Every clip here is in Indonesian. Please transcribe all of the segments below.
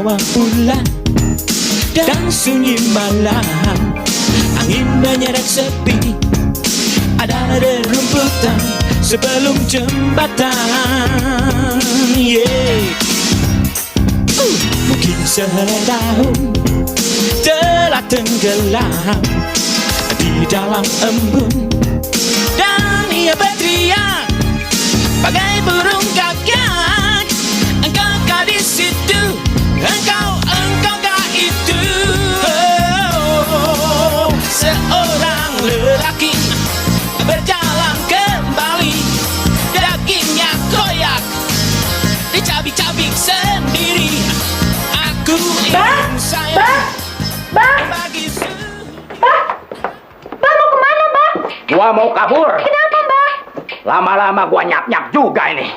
bawah bulan dan sunyi malam, angin menyeret sepi, ada rumputan sebelum jembatan. Mungkin sehelai daun telah tenggelam di dalam embun, dan ia berteriak bagai burung gagak. Engkau kah di situ, engkau kah itu. Seorang lelaki berjalan kembali, dagingnya koyak, dicabik-cabik sendiri. Aku ingin sayang bagi Mbak, mau kemana, Mbak? Gua mau kabur. Kenapa, Mbak? Lama-lama gua nyap-nyap juga ini.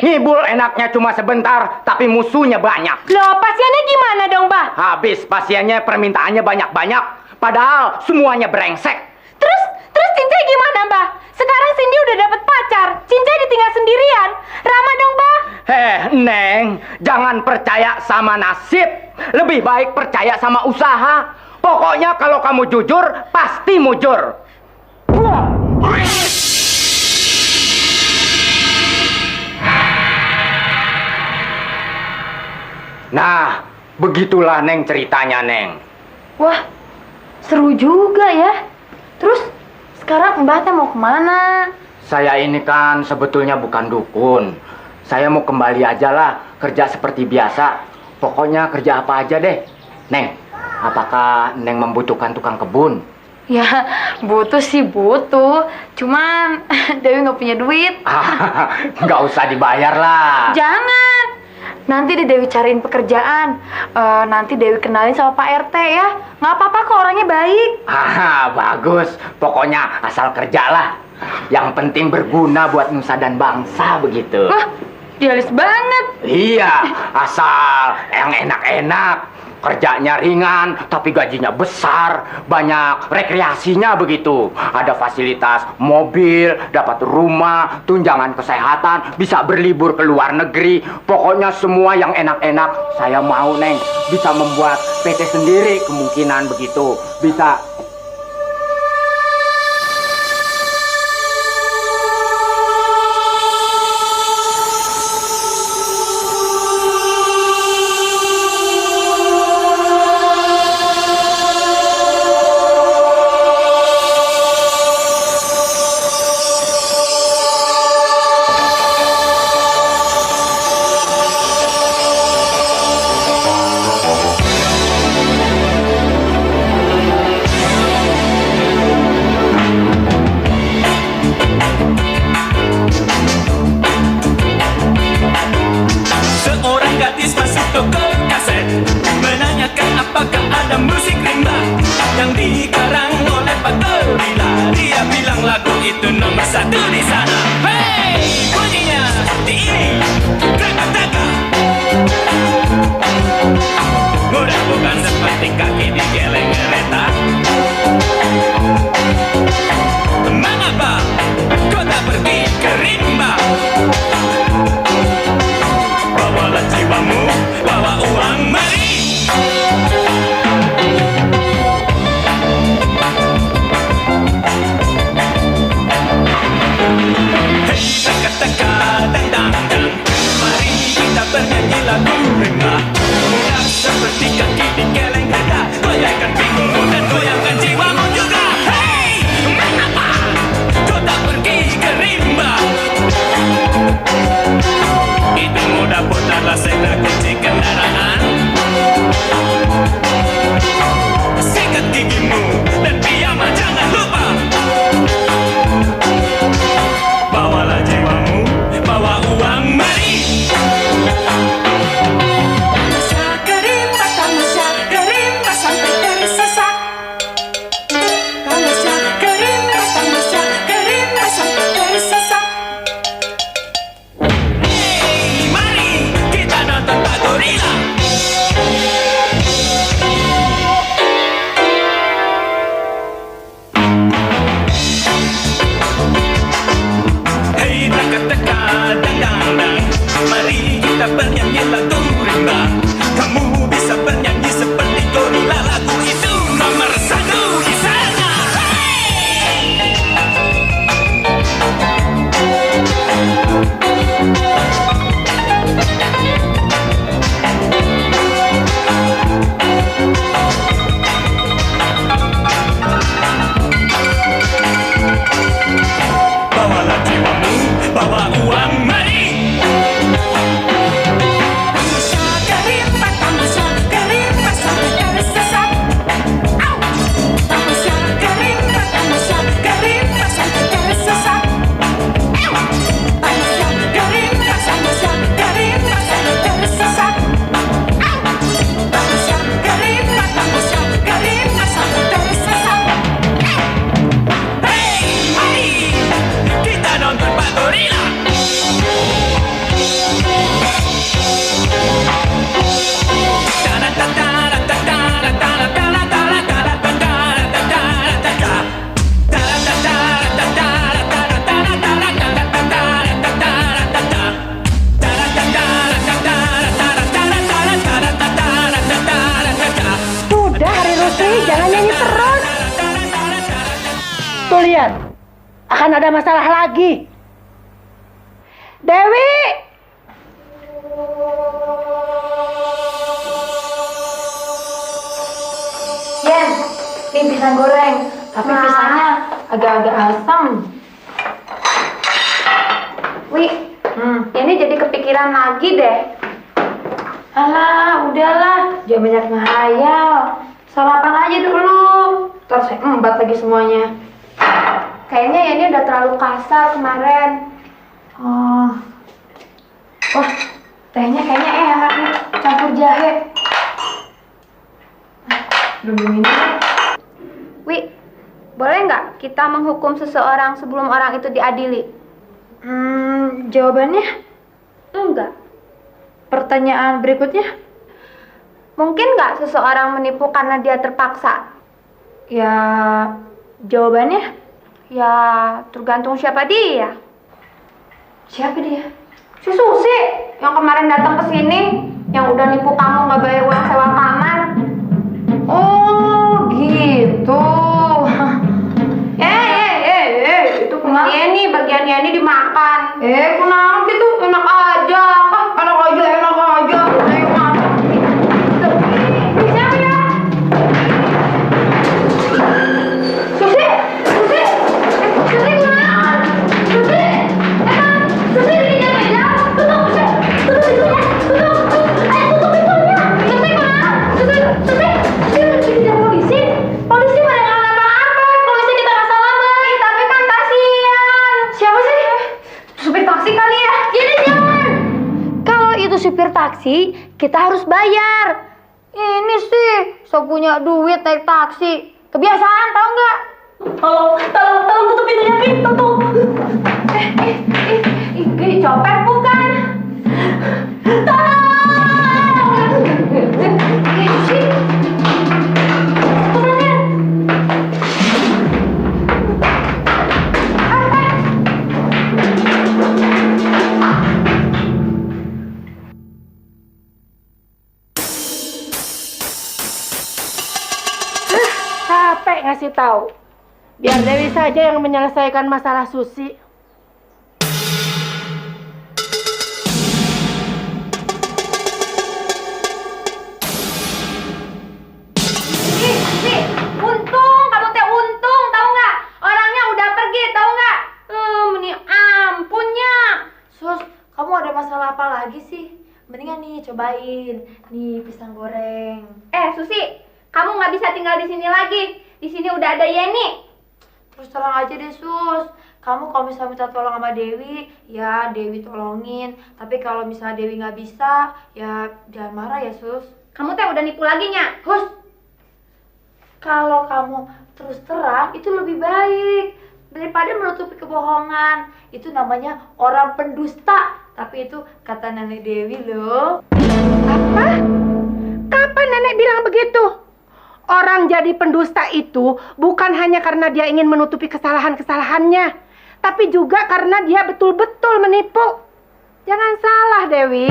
Ngibul enaknya cuma sebentar, tapi musuhnya banyak. Loh, pasiennya gimana dong, Mbak? Habis pasiennya permintaannya banyak-banyak, padahal semuanya brengsek. Terus Cincai gimana, Mbak? Sekarang Cindy udah dapet pacar, Cincai ditinggal sendirian. Rama dong, Mbak. Neng, jangan percaya sama nasib. Lebih baik percaya sama usaha. Pokoknya kalau kamu jujur, pasti mujur. Nah, begitulah Neng ceritanya, Neng. Wah, seru juga ya. Terus, sekarang Mbak teh mau kemana? Saya ini kan sebetulnya bukan dukun. Saya mau kembali aja lah, kerja seperti biasa. Pokoknya kerja apa aja deh. Neng, apakah Neng membutuhkan tukang kebun? Ya, butuh sih butuh. Cuman, Dewi nggak punya duit. Nggak usah dibayar lah. Jangan. Nanti Dewi cariin pekerjaan. Nanti Dewi kenalin sama Pak RT ya. Nggak apa-apa kok, orangnya baik. Bagus. Pokoknya asal kerja lah. Yang penting berguna buat nusa dan bangsa begitu. Wah, idealis banget. Iya, asal yang enak-enak. Kerjanya ringan, tapi gajinya besar. Banyak rekreasinya begitu. Ada fasilitas mobil, dapat rumah, tunjangan kesehatan, bisa berlibur ke luar negeri. Pokoknya semua yang enak-enak saya mau, Neng. Bisa membuat PT sendiri kemungkinan begitu. Bisa. Tuh lihat, akan ada masalah lagi. Dewi! Yen, ini pisang goreng. Tapi pisangnya agak-agak asam. Wi, ini jadi kepikiran lagi deh. Alah, udahlah, jangan banyak ngehayal. Sarapan aja dulu. Terus saya embat lagi semuanya. Kayaknya ya ini udah terlalu kasar kemarin. Oh, wah, tehnya kayaknya enak nih, campur jahe. Belum ini. Wi, boleh nggak kita menghukum seseorang sebelum orang itu diadili? Jawabannya enggak. Pertanyaan berikutnya, mungkin nggak seseorang menipu karena dia terpaksa? Ya, jawabannya ya tergantung siapa dia. Siapa dia? Si Susi yang kemarin datang ke sini, yang udah nipu kamu nggak bayar uang sewa kamar. Oh, gitu. Itu punya Yeni, bagian Yeni dimakan. Kenapa gitu? Enak aja. Enak aja. Ayo makan. Siapa ya? Susi kenapa? Susi di meja. Tutup pintunya. Ayo tutup pintunya. Susi kenapa? Susi di polisi. Polisi mana yang apa-apa. Polisi kita nggak salah, Bay. Tapi kan kasihan. Siapa sih? Supir taksi kali ya? Jadi jangan. Kalau itu supir taksi, kita harus bayar. Ini sih, so punya duit naik taksi. Kebiasaan, tau nggak? Tolong tutup pintunya, Pi. Tutup. Ini copet bukan? Tolong. Sih. Capek ngasih tahu. Biar Dewi saja yang menyelesaikan masalah Susi. Untung, kamu teh untung, tahu nggak? Orangnya udah pergi, tahu nggak? Meni ampunnya. Sus, kamu ada masalah apa lagi sih? Mendingan nih cobain, nih pisang goreng. Susi, kamu nggak bisa tinggal di sini lagi. Di sini udah ada Yeni. Terus terang aja deh, Sus. Kamu kalau misalnya minta tolong sama Dewi, ya Dewi tolongin. Tapi kalau misalnya Dewi nggak bisa, ya jangan marah ya, Sus. Kamu teh udah nipu lagi, Nya. Hus. Kalau kamu terus terang, itu lebih baik daripada menutupi kebohongan. Itu namanya orang pendusta. Tapi itu kata Nenek Dewi loh. Apa? Kapan Nenek bilang begitu? Orang jadi pendusta itu bukan hanya karena dia ingin menutupi kesalahan-kesalahannya, tapi juga karena dia betul-betul menipu. Jangan salah, Dewi.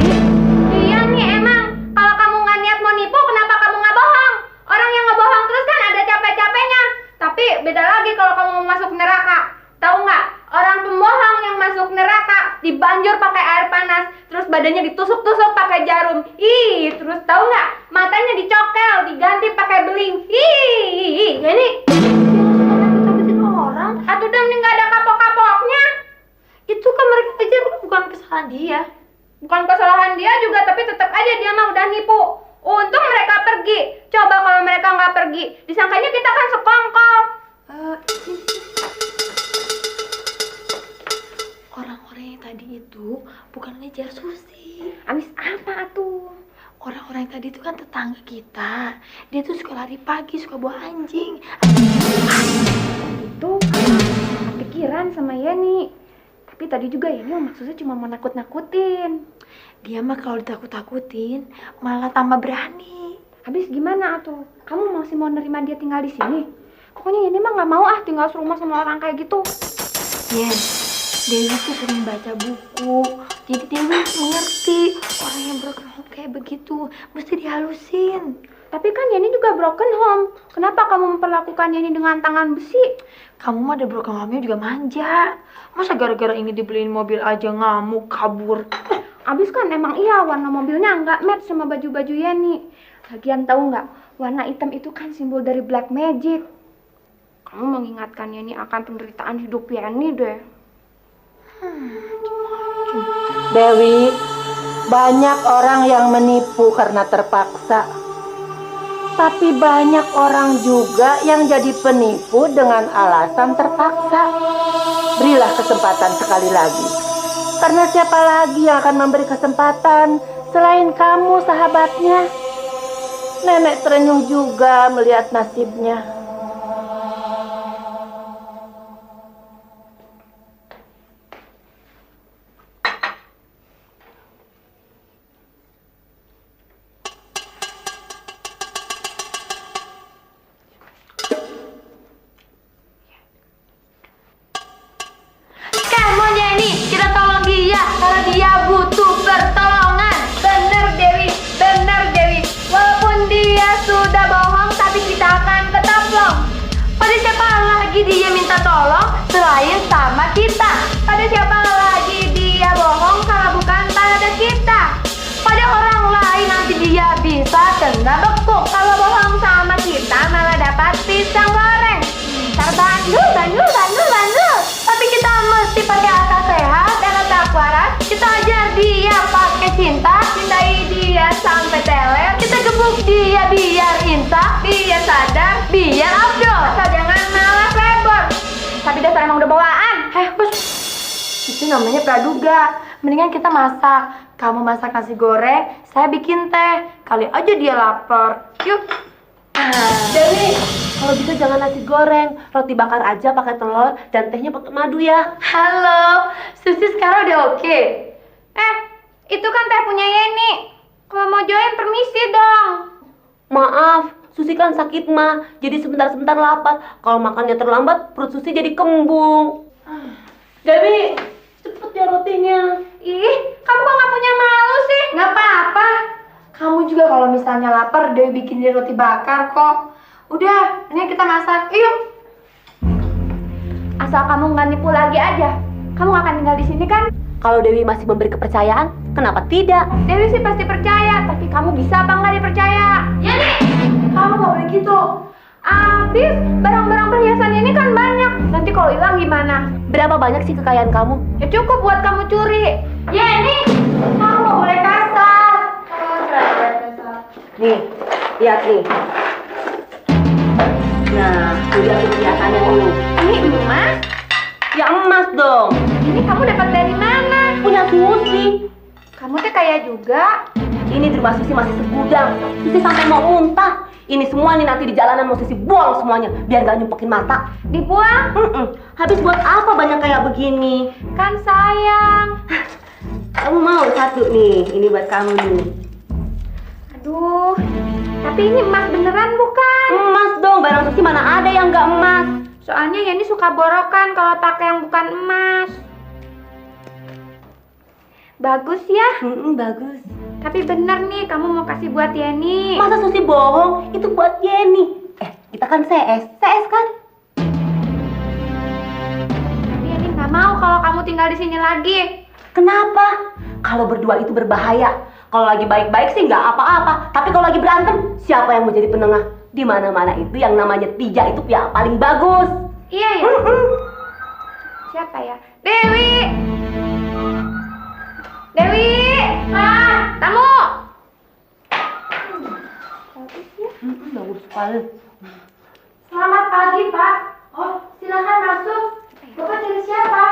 Iya nih, emang kalau kamu nggak niat mau nipu, kenapa kamu nggak bohong? Orang yang nggak bohong terus kan ada capek-capeknya. Tapi beda lagi kalau kamu mau masuk neraka. Tahu nggak? Orang pembohong yang masuk neraka dibanjur pakai air panas, terus badannya ditusuk-tusuk pakai jarum. Terus tahu nggak? Matanya dicokel, diganti pakai beling. Ini kita orang. Atau udah mending nggak ada kapok-kapoknya. Itu kan mereka aja bukan kesalahan dia. Bukan kesalahan dia juga, tapi tetap aja dia mah udah nipu. Untung mereka pergi. Coba kalau mereka nggak pergi, disangkanya kita kan sekongkol. Orang-orang yang tadi itu bukan ngejar Susi. Abis apa tuh? Orang-orang yang tadi itu kan tetangga kita. Dia tuh suka lari pagi, suka bawa anjing. Itu kepikiran sama Yeni. Tapi tadi juga Yeni maksudnya cuma mau nakut-nakutin. Dia mah kalau ditakut-takutin malah tambah berani. Habis gimana tuh? Kamu masih mau nerima dia tinggal di sini? Pokoknya Yeni mah nggak mau tinggal serumah sama orang kayak gitu. Dewi tuh sering baca buku, jadi Dewi mengerti orang yang berkelompok kayak begitu mesti dihalusin. Tapi kan Yeni juga broken home. Kenapa kamu memperlakukan Yeni dengan tangan besi? Kamu mah ada broken home-nya juga manja. Masa gara-gara ini dibeliin mobil aja ngamuk, kabur. Abis kan emang iya warna mobilnya nggak match sama baju-baju Yeni. Lagian tahu nggak, warna hitam itu kan simbol dari black magic. Kamu mengingatkan Yeni akan penderitaan hidup Yeni deh. Dewi, banyak orang yang menipu karena terpaksa. Tapi banyak orang juga yang jadi penipu dengan alasan terpaksa. Berilah kesempatan sekali lagi. Karena siapa lagi yang akan memberi kesempatan selain kamu, sahabatnya? Nenek terenyuh juga melihat nasibnya. Come on Yeni, kita tolong dia karena dia butuh pertolongan. Bener Dewi, bener Dewi. Walaupun dia sudah bohong, tapi kita akan tetap long. Pada siapa lagi dia minta tolong selain sama kita? Pada siapa lagi dia bohong kalau bukan pada kita? Pada orang lain nanti dia bisa kena bekuk. Kalau bohong sama kita malah dapat pisang goreng. Ntar bandul. Tapi kita mesti pakai akal sehat dan otak waras. Kita ajar dia pakai cinta, cintai dia sampai teler. Kita gebuk dia biar insaf, biar sadar, biar afdol. Asal jangan malah lebor. Tapi dasar emang udah bawaan. Bos, itu namanya praduga. Mendingan kita masak. Kamu masak nasi goreng, saya bikin teh. Kali aja dia lapar. Yuk. Dewi, kalau bisa jangan nasi goreng, roti bakar aja pakai telur dan tehnya pakai madu ya. Halo, Susi sekarang udah oke. Itu kan teh punya Yeni. Kalau mau join permisi dong. Maaf, Susi kan sakit mah, jadi sebentar-sebentar lapar. Kalau makannya terlambat, perut Susi jadi kembung. Dewi, cepet ya rotinya. Ih, kamu kok nggak punya malu sih? Nggak apa-apa. Kamu juga kalau misalnya lapar, Dewi bikin dia roti bakar kok. Udah, ini kita masak. Yuk. Asal kamu nggak nipu lagi aja. Kamu nggak akan tinggal di sini kan? Kalau Dewi masih memberi kepercayaan, kenapa tidak? Dewi sih pasti percaya, tapi kamu bisa apa nggak dipercaya? Ya nih, kamu nggak boleh gitu. Abis barang-barang perhiasan ini kan banyak. Nanti kalau hilang gimana? Berapa banyak sih kekayaan kamu? Ya cukup buat kamu curi. Ya nih, kamu nggak boleh kasar. Nih, lihat nih. Nah, udah perhiasannya nih. Ini emas? Ya emas dong. Ini kamu dapat dari mana? Punya Susi. Kamu tuh kaya juga. Ini di rumah Susi masih segudang. Susi sampai mau muntah. Ini semua nih nanti di jalanan mau Susi buang semuanya biar gak nyempekin mata. Dibuang? Habis buat apa banyak kayak begini? Kan sayang. Kamu mau satu nih, ini buat kamu nih. Aduh, tapi ini emas beneran bukan? Emas dong, barang Susi mana ada yang gak emas. Soalnya Yani suka borokan kalau pakai yang bukan emas. Bagus ya? Bagus. Tapi bener nih, kamu mau kasih buat Yani. Masa Susi bohong? Itu buat Yeni. Kita kan CS. CS kan? Tapi Yani nggak mau kalau kamu tinggal di sini lagi. Kenapa? Kalau berdua itu berbahaya. Kalau lagi baik-baik sih nggak apa-apa. Tapi kalau lagi berantem, siapa yang mau jadi penengah? Di mana-mana itu yang namanya 3 itu pihak paling bagus. Iya ya? Siapa ya? Dewi! Dewi! Tamu! Bagus sekali. Selamat pagi, Pak. Oh, silakan masuk. Bapak cari siapa?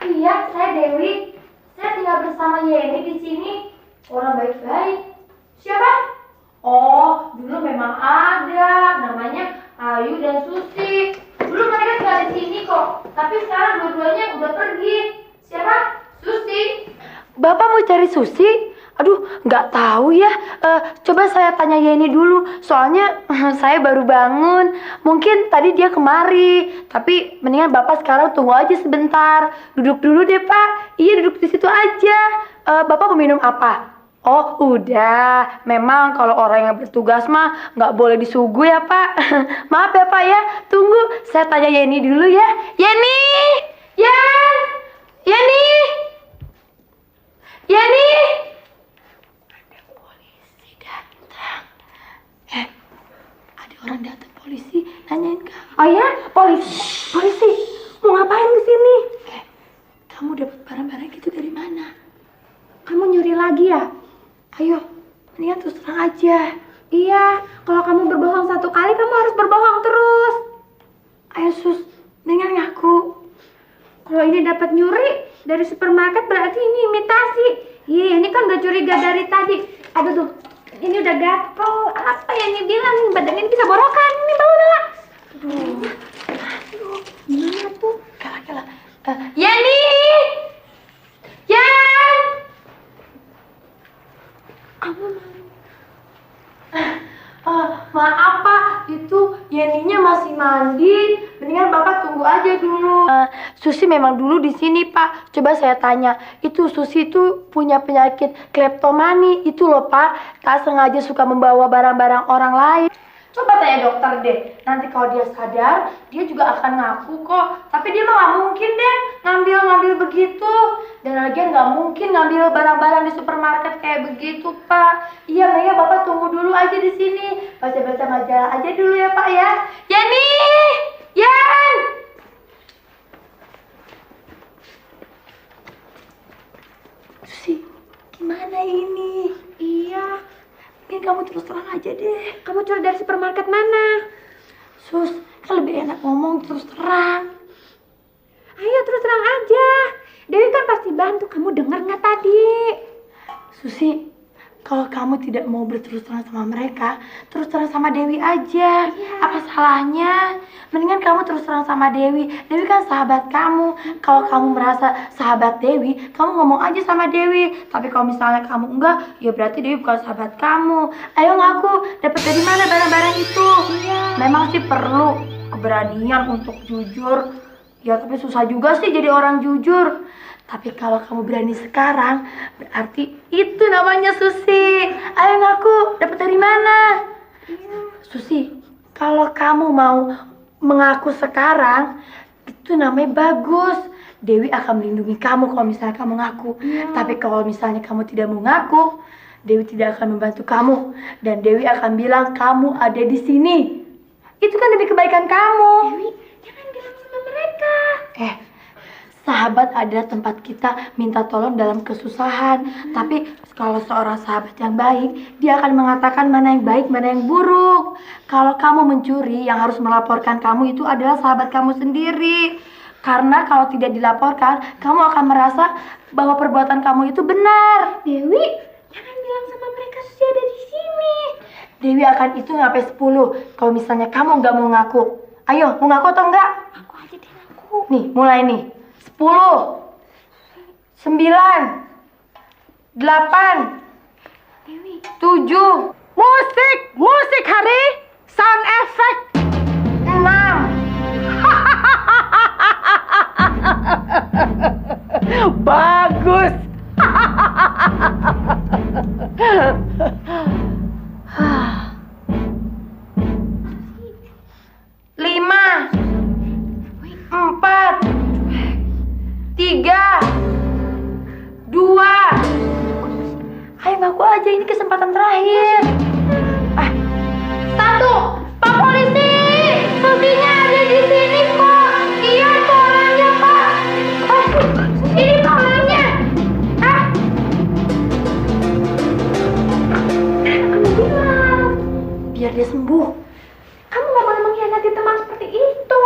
Iya, saya Dewi. Saya tinggal bersama Yeni di sini. Orang baik-baik. Siapa? Oh, dulu memang ada. Namanya Ayu dan Susi. Dulu mereka tinggal di sini kok. Tapi sekarang dua-duanya udah pergi. Siapa? Susi. Bapak mau cari Susi? Aduh, nggak tahu ya. Coba saya tanya Yeni dulu. Soalnya saya baru bangun. Mungkin tadi dia kemari. Tapi mendingan Bapak sekarang tunggu aja sebentar. Duduk dulu deh, Pak. Iya, duduk di situ aja. Bapak mau minum apa? Oh udah, memang kalau orang yang bertugas mah nggak boleh disuguh ya Pak. Maaf ya Pak ya, tunggu saya tanya Yeni dulu ya. Yeni, Yeni, Yeni. Ada polisi datang. Ada orang datang polisi nanyain kamu. Oh ya, polisi mau ngapain di sini? Kamu dapat barang-barang gitu dari mana? Kamu nyuri lagi ya? Ayo, mendingan terus terang aja. Iya, kalau kamu berbohong satu kali, kamu harus berbohong terus. Ayo sus, mendingan ngaku. Kalau ini dapat nyuri dari supermarket berarti ini imitasi. Iya, ini kan gak curiga dari tadi. Aduh tuh, ini udah gatel. Apa yang ini bilang? Badan ini bisa borokan. Ini bau dah. Aduh, gimana tuh? Kala. Yeni! Yan! Kamu Maaf Pak, itu Yeninya masih mandi. Mendingan Bapak tunggu aja dulu. Susi memang dulu di sini Pak. Coba saya tanya, itu Susi itu punya penyakit kleptomani itu loh Pak. Tak sengaja suka membawa barang-barang orang lain. Coba tanya dokter deh. Nanti kalau dia sadar, dia juga akan ngaku kok. Tapi dia mah nggak mungkin deh ngambil begitu. Dan lagian nggak mungkin ngambil barang-barang di supermarket kayak begitu Pak. Iya, Maya Bapak tunggu dulu aja di sini. Baca-baca majalah aja dulu ya Pak ya. Yani, Yan. Susi, gimana ini? iya. Mungkin kamu terus terang aja deh. Kamu curi dari supermarket mana? Sus, kan lebih enak ngomong terus terang. Ayo terus terang aja. Dewi kan pasti bantu. Kamu denger nggak tadi? Susi, kalau kamu tidak mau berterus terang sama mereka, terus terang sama Dewi aja. Apa salahnya? Mendingan kamu terus terang sama Dewi. Dewi kan sahabat kamu. Kalau kamu merasa sahabat Dewi, kamu ngomong aja sama Dewi. Tapi kalau misalnya kamu enggak, ya berarti Dewi bukan sahabat kamu. Ayo ngaku, dapat dari mana barang-barang itu? Memang sih perlu keberanian untuk jujur. Ya tapi susah juga sih jadi orang jujur. Tapi kalau kamu berani sekarang, berarti itu namanya Susi. Ayo ngaku, dapat dari mana? Susi, kalau kamu mau mengaku sekarang, itu namanya bagus. Dewi akan melindungi kamu kalau misalnya kamu ngaku. Tapi kalau misalnya kamu tidak mau ngaku, Dewi tidak akan membantu kamu. Dan Dewi akan bilang kamu ada di sini. Itu kan demi kebaikan kamu. Dewi, jangan bilang sama mereka. Sahabat adalah tempat kita minta tolong dalam kesusahan. Tapi kalau seorang sahabat yang baik, dia akan mengatakan mana yang baik, mana yang buruk. Kalau kamu mencuri, yang harus melaporkan kamu itu adalah sahabat kamu sendiri. Karena kalau tidak dilaporkan, kamu akan merasa bahwa perbuatan kamu itu benar. Dewi, jangan bilang sama mereka Susi ada di sini. Dewi akan hitung sampai 10 kalau misalnya kamu nggak mau ngaku. Ayo, mau ngaku atau enggak? Aku aja deh aku. Nih, mulai nih. 10, 9, 8, Dewi, 7, musik Hari, sound effect. 6. Bagus. 5, 4, 3, 2. Ayo ngaku aja, ini kesempatan terakhir. 1. Pak polisi, Susinya ada di sini kok. Iya tuh orangnya Pak. Ini Pak orangnya. Kamu bilang, Biar dia sembuh. kamu nggak boleh mengkhianati teman seperti itu.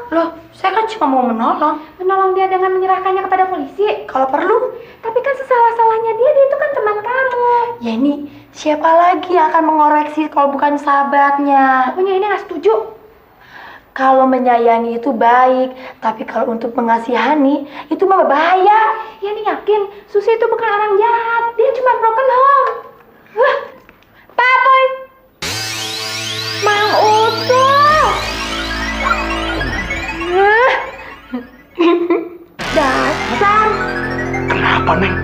Loh, saya kan cuma mau menolong. Menolong dia dengan menyerahkannya kepada polisi. Kalau perlu. Tapi kan sesalah-salahnya dia itu kan teman kamu. Ya ini siapa lagi yang akan mengoreksi kalau bukan sahabatnya? Pokoknya ini nggak setuju. Kalau menyayangi itu baik, tapi kalau untuk mengasihani itu mah bahaya. Ya ini yakin, Susi itu bukan orang jahat. Dia cuma broken home. Wah, Pak Boy, Mang Utuh. Dasar. Kenapa, Neng?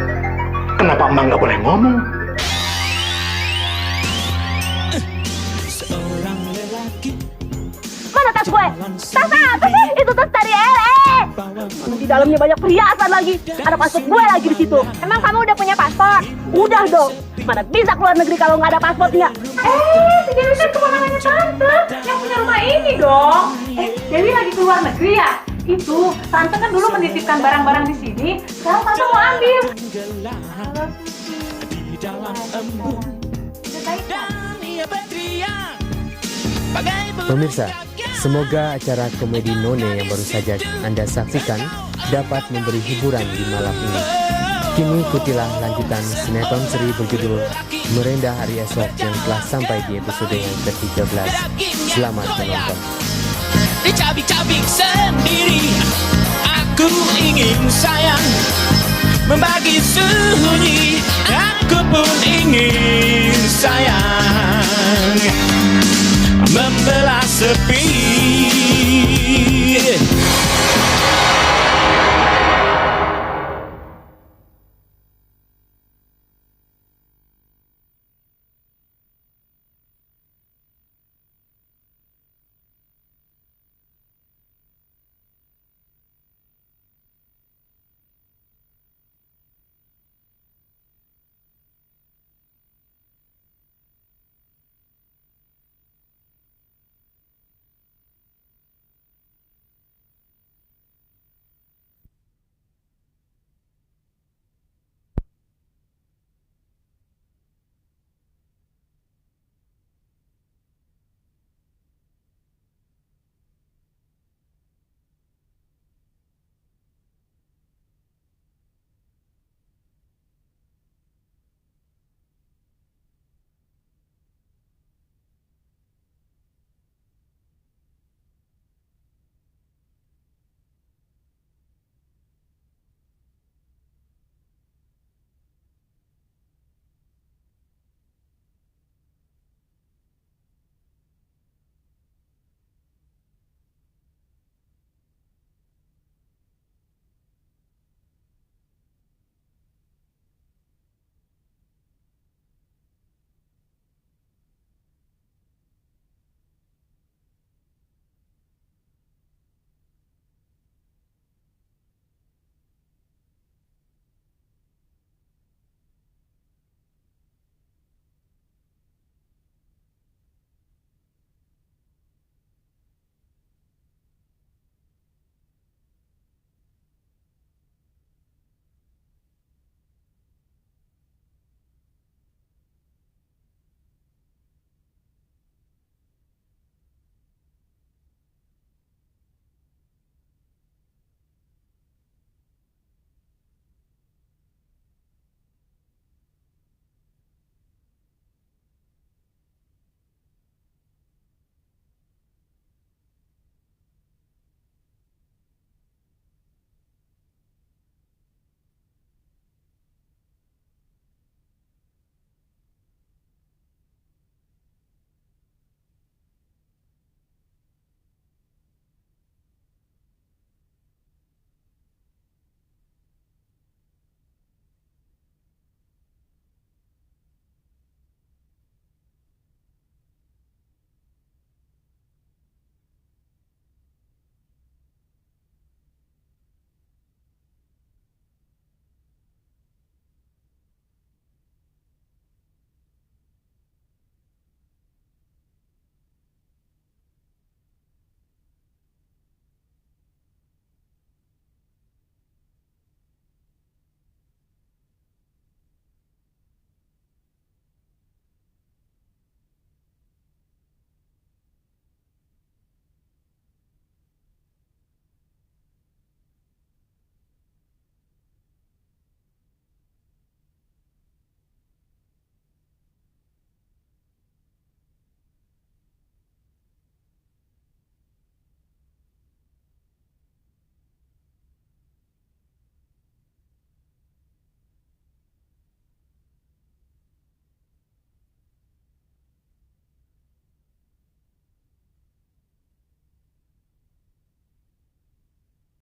Kenapa Emang nggak boleh ngomong? gue. Tas apa sih? Itu tas dari LE. Di dalamnya banyak perhiasan lagi. Ada paspor gue lagi di situ. Emang kamu udah punya paspor? Udah dong. Mana bisa keluar negeri kalau nggak ada paspornya? Si Dewi kan keponakannya tante yang punya rumah ini dong. Dewi lagi keluar negeri ya? Itu, tante kan dulu menitipkan barang-barang di sini. Sekarang tante mau ambil. Dan ia berteriak bagai Pemirsa, semoga acara komedi None yang baru saja Anda saksikan dapat memberi hiburan di malam ini. Kini ikutilah lanjutan sinetron seri berjudul Merendah Hari Esok yang telah sampai di episode yang ke-13. Selamat menonton. dicabik-cabik sendiri. Aku ingin sayang, membagi sunyi. Aku pun ingin sayang, membelah sepi.